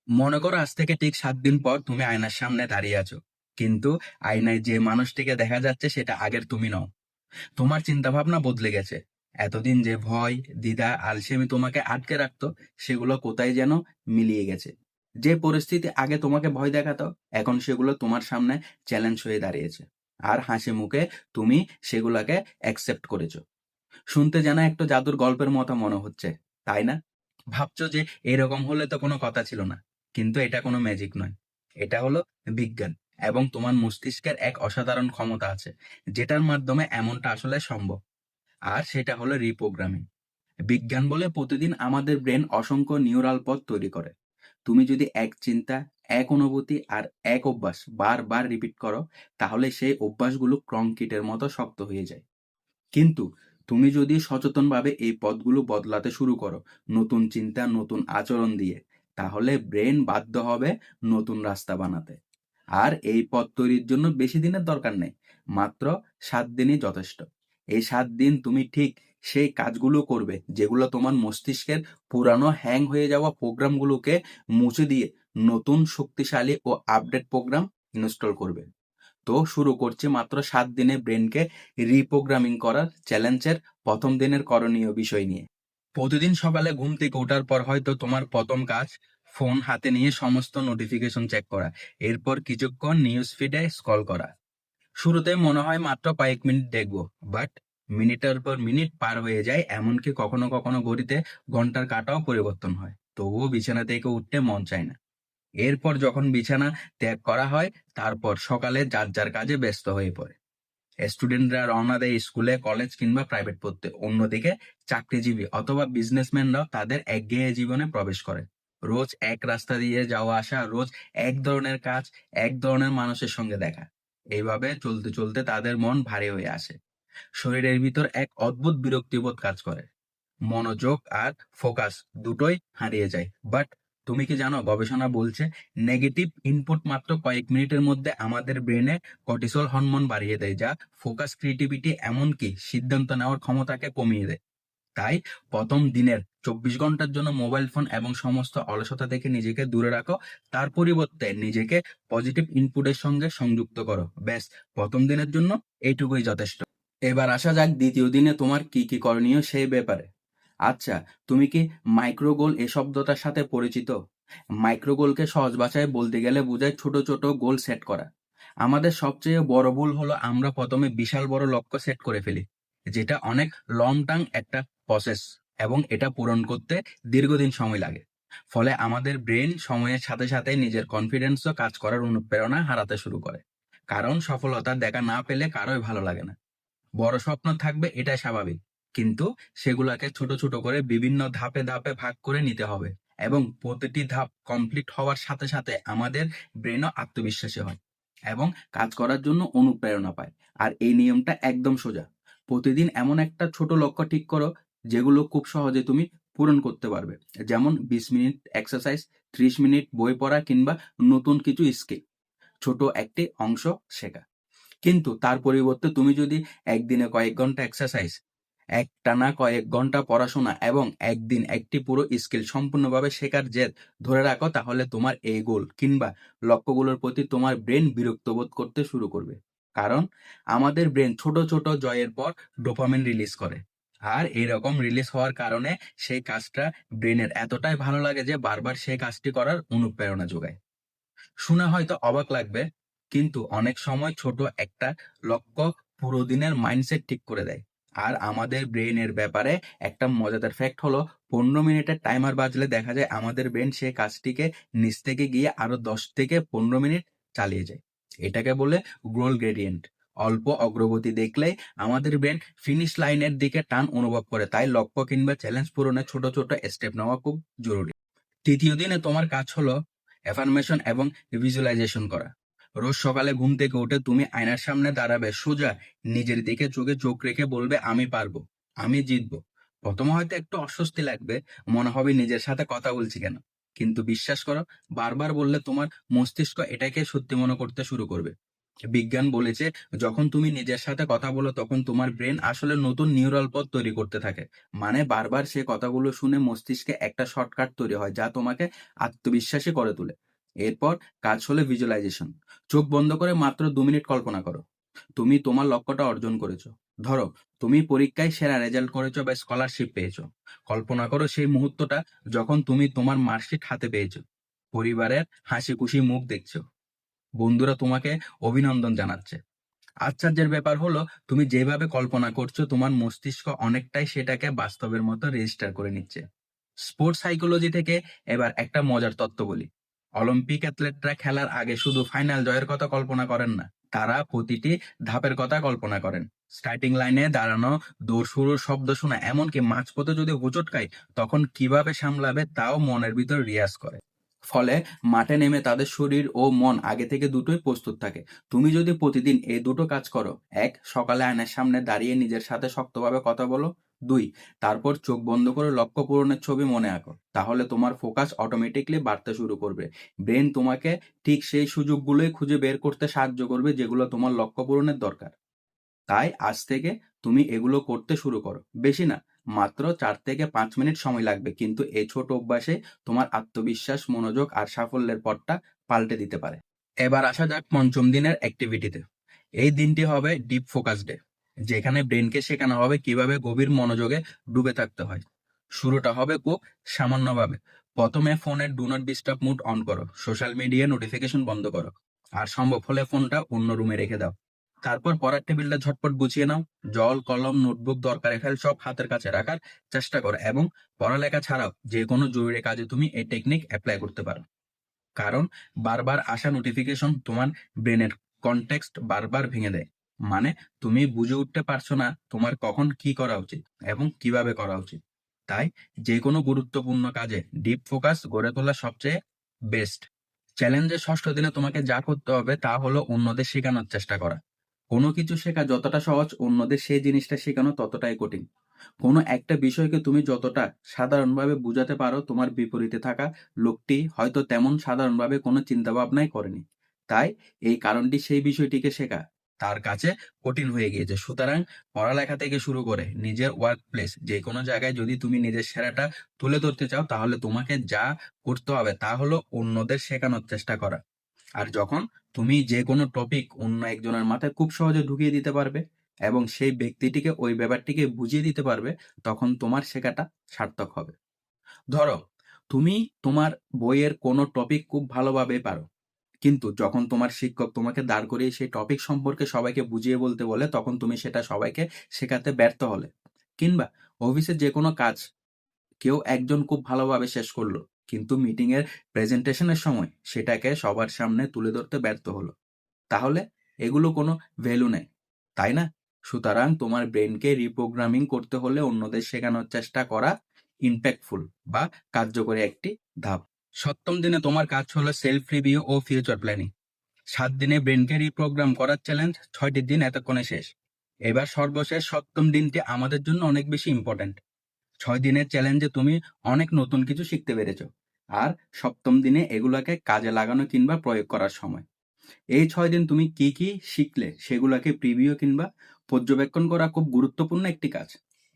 মনে করো আজ থেকে ঠিক 7 দিন পর তুমি আয়নার সামনে দাঁড়িয়ে আছো, কিন্তু আয়নায় যে মানুষটিকে দেখা যাচ্ছে সেটা আগের তুমি নও। তোমার চিন্তা ভাবনা বদলে গেছে। এতদিন যে ভয়, দ্বিধা, আলসেমি তোমাকে আটকে রাখতো, সেগুলো কোথায় যেন মিলিয়ে গেছে। যে পরিস্থিতি আগে তোমাকে ভয় দেখাতো, এখন সেগুলো তোমার সামনে চ্যালেঞ্জ হয়ে দাঁড়িয়েছে। আর হাসি মুখে তুমি সেগুলোকে অ্যাকসেপ্ট করেছো। শুনতে যেন একটা জাদুর গল্পের মতো মনে হচ্ছে, তাই না? ভাবছো যে এরকম হলে তো কোনো কথা ছিল না, কিন্তু এটা কোনো ম্যাজিক নয়। এটা হলো বিজ্ঞান, এবং তোমার মস্তিষ্কের এক অসাধারণ ক্ষমতা আছে, যেটার মাধ্যমে এমনটা আসলে সম্ভব। আর সেটা হলো রিপ্রোগ্রামিং। বিজ্ঞান বলে প্রতিদিন আমাদের ব্রেন অসংখ্য নিউরাল পথ তৈরি করে। তুমি যদি এক চিন্তা, এক অনুভূতি আর এক অভ্যাস বারবার রিপিট করো, তাহলে সেই অভ্যাসগুলো কংক্রিটের মতো শক্ত হয়ে যায়। কিন্তু তুমি যদি সচেতনভাবে এই পথগুলো বদলাতে শুরু করো, নতুন চিন্তা, নতুন আচরণ দিয়ে, তাহলে ব্রেন বাধ্য হবে নতুন রাস্তা বানাতে। আর এই পথ তৈরির জন্য বেশি দিনের দরকার নেই, মাত্র 7 দিনই যথেষ্ট। এই 7 দিন তুমি ঠিক সেই কাজগুলো করবে যেগুলো তোমার মস্তিষ্কের পুরানো হ্যাং হয়ে যাওয়া প্রোগ্রামগুলোকে মুছে দিয়ে নতুন শক্তিশালী ও আপডেট প্রোগ্রাম ইনস্টল করবে। তো শুরু করছি মাত্র 7 দিনে ব্রেনকে রিপ্রোগ্রামিং করার চ্যালেঞ্জের প্রথম দিনের করণীয় বিষয় নিয়ে। প্রতিদিন সকালে ঘুম থেকে ওঠার পর হয়তো তোমার প্রথম কাজ ফোন হাতে নিয়ে সমস্ত নোটিফিকেশন চেক করা, এরপর কিছুক্ষণ নিউজ ফিডে স্ক্রল করা। শুরুতে মনে হয় মাত্র কয়েক মিনিট দেখবো, বাট মিনিটের পর মিনিট পার হয়ে যায়, এমনকি কখনো কখনো ঘড়িতে ঘন্টার কাঁটাও পরিবর্তন হয়, তবুও বিছানা থেকে উঠতে মন চায় না। এরপর যখন বিছানা ত্যাগ করা হয়, তারপর সকালে যার যার কাজে ব্যস্ত হয়ে পড়ে। স্টুডেন্টরা রওনা দেয় স্কুলে, কলেজ কিংবা প্রাইভেট পড়তে। অন্যদিকে চাকরিজীবী অথবা বিজনেসম্যানরাও তাদের একঘেয়ে জীবনে প্রবেশ করে। রোজ এক রাস্তা দিয়ে যাওয়া আসা, রোজ এক ধরনের কাজ, এক ধরনের মানুষের সঙ্গে দেখা। এইভাবে চলতে চলতে তাদের মন ভারী হয়ে আসে। শরীরের ভিতর এক অদ্ভুত বিরক্তিবোধ কাজ করে। মনোযোগ আর ফোকাস দুটোই হারিয়ে যায়। বাট তুমি কি জানো, গবেষণা বলছে নেগেটিভ ইনপুট মাত্র কয়েক মিনিটের মধ্যে আমাদের ব্রেনে কর্টিসল হরমোন বাড়িয়ে দেয়, যা ফোকাস, ক্রিয়েটিভিটি, এমনকি সিদ্ধান্ত নেওয়ার ক্ষমতাকে কমিয়ে দেয়। তাই প্রথম দিনের 24 ঘন্টার জন্য মোবাইল ফোন এবং সমস্ত অলসতা থেকে নিজেকে দূরে রাখো। তার পরিবর্তে নিজেকে পজিটিভ ইনপুটের সঙ্গে সংযুক্ত করো। ব্যাস, প্রথম দিনের জন্য এইটুকুই যথেষ্ট। এবার আসা যাক দ্বিতীয় দিনে তোমার কি কি করণীয় সেই ব্যাপারে। আচ্ছা, তুমি কি মাইক্রো গোল এ শব্দটার সাথে পরিচিত? মাইক্রো গোলকে সহজ ভাষায় বলতে গেলে বোঝায় ছোট ছোট গোল সেট করা। আমাদের সবচেয়ে বড় ভুল হলো আমরা প্রথমে বিশাল বড় লক্ষ্য সেট করে ফেলি, যেটা অনেক লং টার্ম একটা প্রসেস, এবং এটা পূরণ করতে দীর্ঘদিন সময় লাগে। ফলে আমাদের ব্রেন সময়ের সাথে সাথে নিজের কনফিডেন্সও কাজ করার অনুপ্রেরণা হারাতে শুরু করে। কারণ সফলতা দেখা না পেলে কারোই ভালো লাগে না। বড় স্বপ্ন থাকবে, এটাই স্বাভাবিক, কিন্তু সেগুলাকে ছোট ছোট করে বিভিন্ন ধাপে ধাপে ভাগ করে নিতে হবে। এবং প্রতিটি ধাপ কমপ্লিট হওয়ার সাথে সাথে আমাদের ব্রেনও আত্মবিশ্বাসী হয় এবং কাজ করার জন্য অনুপ্রেরণা পায়। আর এই নিয়মটা একদম সোজা। প্রতিদিন এমন একটা ছোট লক্ষ্য ঠিক করো যেগুলো খুব সহজে তুমি পূরণ করতে পারবে। যেমন 20 মিনিট এক্সারসাইজ, 30 মিনিট বই পড়া, কিংবা নতুন কিছু স্কিল, ছোট একটি অংশ শেখা। কিন্তু তার পরিবর্তে তুমি যদি একদিনে কয়েক ঘন্টা এক্সারসাইজ, একটানা কয়েক ঘন্টা পড়াশোনা এবং একদিন একটি পুরো স্কিল সম্পূর্ণভাবে শেখার জেদ ধরে রাখো, তাহলে তোমার এই গোল কিংবা লক্ষ্যগুলোর প্রতি তোমার ব্রেন বিরক্ত বোধ করতে শুরু করবে। কারণ আমাদের ব্রেন ছোট ছোট জয়ের পর ডোপামিন রিলিজ করে। আর এইরকম রিলিজ হওয়ার কারণে সেই কাজটা ব্রেনের এতটাই ভালো লাগে যে বারবার সেই কাজটি করার অনুপ্রেরণা যোগায়। শুনে হয়তো অবাক লাগবে, কিন্তু অনেক সময় ছোট একটা লক্ষ্য পুরো দিনের মাইন্ডসেট ঠিক করে দেয়। আর আমাদের ব্রেনের ব্যাপারে একটা মজাদার ফ্যাক্ট হলো, 15 মিনিটের টাইমার বাজলে দেখা যায় আমাদের ব্রেন সেই কাজটিকে নিচ থেকে গিয়ে আরো 10 থেকে 15 মিনিট চালিয়ে যায়। এটাকে বলে গ্রোল গ্রেডিয়েন্ট। অল্প অগ্রগতি দেখলেই আমাদের ব্রেন ফিনিশ লাইনের দিকে টান অনুভব করে। তাই লক্ষ্য কিংবা চ্যালেঞ্জ পূরণে ছোট ছোট স্টেপ নেওয়া খুব জরুরি। তৃতীয় দিনে তোমার কাজ হলো অ্যাফার্মেশন এবং ভিজুয়ালাইজেশন করা। রোজ সকালে ঘুম থেকে উঠে তুমি আয়নার সামনে দাঁড়াবে, সোজা নিজের দিকে চোখে চোখ রেখে বলবে, আমি পারবো, আমি জিতবো। প্রথমে হয়তো একটু অস্বস্তি লাগবে, মনে হবে নিজের সাথে কথা বলছি কেন, কিন্তু বিশ্বাস করো, বারবার বললে তোমার মস্তিষ্ক এটাকে সত্যি মনে করতে শুরু করবে। বিজ্ঞান বলেছে যখন তুমি নিজের সাথে কথা বলো তখন তোমার ব্রেন আসলে নতুন নিউরাল পথ তৈরি করতে থাকে। মানে বারবার সে কথাগুলো শুনে মস্তিষ্কে একটা শর্টকাট তৈরি হয় যা তোমাকে আত্মবিশ্বাসী করে তোলে। এরপর কাজ হলো ভিজুয়ালাইজেশন। চোখ বন্ধ করে মাত্র 2 মিনিট কল্পনা করো তুমি তোমার লক্ষ্যটা অর্জন করেছো। ধরো তুমি পরীক্ষায় সেরা রেজাল্ট করেছো বা স্কলারশিপ পেয়েছো। কল্পনা করো সেই মুহূর্তটা যখন তুমি তোমার মার্কশিট হাতে পেয়েছো, পরিবারের হাসি খুশি মুখ দেখছো, বন্ধুরা তোমাকে অভিনন্দন জানাচ্ছে। আশ্চর্যের ব্যাপার হলো তুমি যেভাবে কল্পনা করছো তোমার মস্তিষ্ক অনেকটাই সেটাকে বাস্তবের মতো রেজিস্টার করে নিচ্ছে। স্পোর্টস সাইকোলজি থেকে এবার একটা মজার তত্ত্ব বলি। অলিম্পিক অ্যাথলেটরা খেলার আগে শুধু ফাইনাল জয়ের কথা কল্পনা করেন না, তারা প্রতিটি ধাপের কথা কল্পনা করেন। স্টার্টিং লাইনে দাঁড়ানো, দৌড় শুরুর শব্দ শোনা, এমনকি মাঝপথে যদি হোঁচট খায় তখন কিভাবে সামলাবে তাও মনের ভিতর রিয়াজ করে। ফলে মাঠে নেমে তাদের শরীর ও মন আগে থেকে দুটোই প্রস্তুত থাকে। তুমি যদি প্রতিদিন এই দুটো কাজ করো, 1 সকালে আয়নার সামনে দাঁড়িয়ে নিজের সাথে শক্তভাবে কথা বলো, 2 তারপর চোখ বন্ধ করে লক্ষ্য পূরণের ছবি মনে আঁকো, তাহলে তোমার ফোকাস অটোমেটিকলি বাড়তে শুরু করবে। ব্রেন তোমাকে ঠিক সেই সুযোগগুলোই খুঁজে বের করতে সাহায্য করবে যেগুলো তোমার লক্ষ্য পূরণের দরকার। তাই আজ থেকে তুমি এগুলো করতে শুরু করো। বেশি না, মাত্র 4 থেকে 5 মিনিট সময় লাগবে, কিন্তু এই ছোট অভ্যাসে তোমার আত্মবিশ্বাস, মনোযোগ আর সাফল্যের পথটা পাল্টে দিতে পারে। এবার আসা যাক পঞ্চম দিনের অ্যাক্টিভিটিতে। এই দিনটি হবে ডিপ ফোকাস ডে, যেখানে ব্রেনকে শেখানো হবে কিভাবে গভীর মনোযোগে ডুবে থাকতে হয়। শুরুটা হবে খুব সামান্যভাবে। প্রথমে ফোনের do not disturb mode on করো, সোশ্যাল মিডিয়া নোটিফিকেশন বন্ধ করো, আর সম্ভব হলে ফোনটা অন্য রুমে রেখে দাও। তারপর পড়ার টেবিলটা ঝটপট গুছিয়ে নাও, জল, কলম, নোটবুক, দরকারি ফাইল সব হাতের কাছে রাখার চেষ্টা করো, এবং পড়ালেখা ছাড়াও যে কোনো জরুরি কাজে তুমি এই টেকনিক অ্যাপ্লাই করতে পারো। কারণ বারবার আসা নোটিফিকেশন তোমার ব্রেনের কনটেক্সট বারবার ভেঙে দেয়। মানে তুমি বুঝে উঠতে পারছো না তোমার কখন কি করা উচিত এবং কিভাবে করা উচিত। তাই যে কোনো গুরুত্বপূর্ণ কাজে ডিপ ফোকাস গড়ে তোলা সবচেয়ে বেস্ট। চ্যালেঞ্জের ষষ্ঠ দিনে তোমাকে যা করতে হবে তা হলো অন্যদের শেখানোর চেষ্টা করা। কোনো কিছু শেখা যতটা সহজ, অন্যদের সেই জিনিসটা শেখানো ততটাই কঠিন। কোনো একটা বিষয়কে তুমি যতটা সাধারণভাবে বুঝাতে পারো, তোমার বিপরীতে থাকা লোকটি হয়তো তেমন সাধারণভাবে কোনো চিন্তাভাবনাই করেনি। তাই এই কারণটি সেই বিষয়টিকে শেখা তার কাছে কঠিন হয়ে গিয়েছে। সুতরাং পড়ালেখা থেকে শুরু করে নিজের ওয়ার্ক প্লেস, যে কোনো জায়গায় যদি তুমি নিজের সেরাটা তুলে ধরতে চাও তাহলে তোমাকে যা করতে হবে তা হলো অন্যদের শেখানোর চেষ্টা করা। আর যখন তুমি যে কোনো টপিক অন্য একজনের মাথায় খুব সহজে ঢুকিয়ে দিতে পারবে এবং সেই ব্যক্তিটিকে ওই ব্যাপারটিকে বুঝিয়ে দিতে পারবে, তখন তোমার শেখাটা সার্থক হবে। ধরো তুমি তোমার বইয়ের কোনো টপিক খুব ভালোভাবে পারো, কিন্তু যখন তোমার শিক্ষক তোমাকে দাঁড় করিয়ে সেই টপিক সম্পর্কে সবাইকে বুঝিয়ে বলতে বলে তখন তুমি সেটা সবাইকে শেখাতে ব্যর্থ হলে। কিংবা অফিসের যে কোনো কাজ কেউ একজন খুব ভালোভাবে শেষ করলো, কিন্তু মিটিং এর প্রেজেন্টেশনের সময় সেটাকে সবার সামনে তুলে ধরতে ব্যর্থ হলো, তাহলে এগুলো কোনো ভ্যালু নেই, তাই না? সুতরাং তোমার ব্রেনকে রিপ্রোগ্রামিং করতে হলে অন্যদের শেখানোর চেষ্টা করা ইম্প্যাক্টফুল বা কার্যকরী একটি ধাপ। সপ্তম দিনে তোমার কাজ হলো সেলফ রিভিউ ও ফিউচার প্ল্যানিং। 7 দিনে ব্রেনকে রিপ্রোগ্রাম করার চ্যালেঞ্জ, 6টি দিন এতক্ষণে শেষ। এবার সর্বশেষ সপ্তম দিনটি আমাদের জন্য অনেক বেশি ইম্পর্ট্যান্ট। 6 দিনের চ্যালেঞ্জে তুমি অনেক নতুন কিছু শিখতে পেরেছো, আর সপ্তম দিনে এগুলাকে কাজে লাগানো কিংবা প্রয়োগ করার সময়। এই 6 দিন তুমি কি কি শিখলে সেগুলোকে প্রিভিউ কিংবা পর্যবেক্ষণ করা খুব গুরুত্বপূর্ণ একটি কাজ।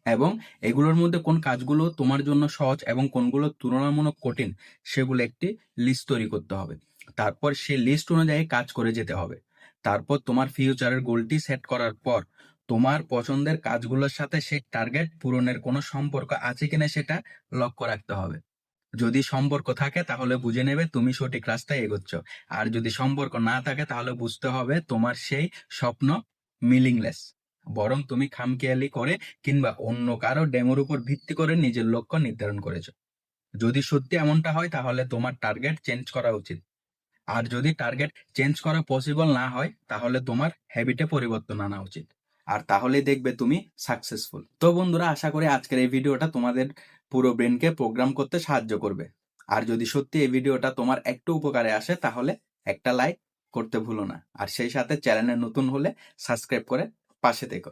এবং এগুলোর মধ্যে কোন কাজগুলো তোমার জন্য সহজ এবং কোনগুলো তুলনামূলক কঠিন সেগুলো একটি লিস্ট তৈরি করতে হবে। তারপর সেই লিস্ট অনুযায়ী কাজ করে যেতে হবে। তারপর তোমার ফিউচারের গোলটি সেট করার পর তোমার পছন্দের কাজগুলোর সাথে সেই টার্গেট পূরণের কোনো সম্পর্ক আছে কিনা সেটা লক্ষ্য রাখতে হবে। যদি সম্পর্ক থাকে তাহলে বুঝে নেবে তুমি সঠিক রাস্তায় এগোচ্ছ, আর যদি সম্পর্ক না থাকে তাহলে বুঝতে হবে তোমার সেই স্বপ্ন মিনিংলেস। বরং তুমি খামখেয়ালি করে কিংবা অন্য কারো ডেমোর উপর ভিত্তি করে নিজের লক্ষ্য নির্ধারণ করেছো। যদি সত্যি এমনটা হয় তাহলে তোমার টার্গেট চেঞ্জ করা উচিত। আর যদি টার্গেট চেঞ্জ করা পসিবল না হয় তাহলে তোমার হ্যাবিটে পরিবর্তন আনা উচিত। আর তাহলেই দেখবে তুমি সাকসেসফুল। তো বন্ধুরা, আশা করি আজকের এই ভিডিওটা তোমাদের পুরো ব্রেনকে প্রোগ্রাম করতে সাহায্য করবে। আর যদি সত্যি এই ভিডিওটা তোমার একটু উপকারে আসে তাহলে একটা লাইক করতে ভুলো না। আর সেই সাথে চ্যানেলে নতুন হলে সাবস্ক্রাইব করে পাশে থেকো।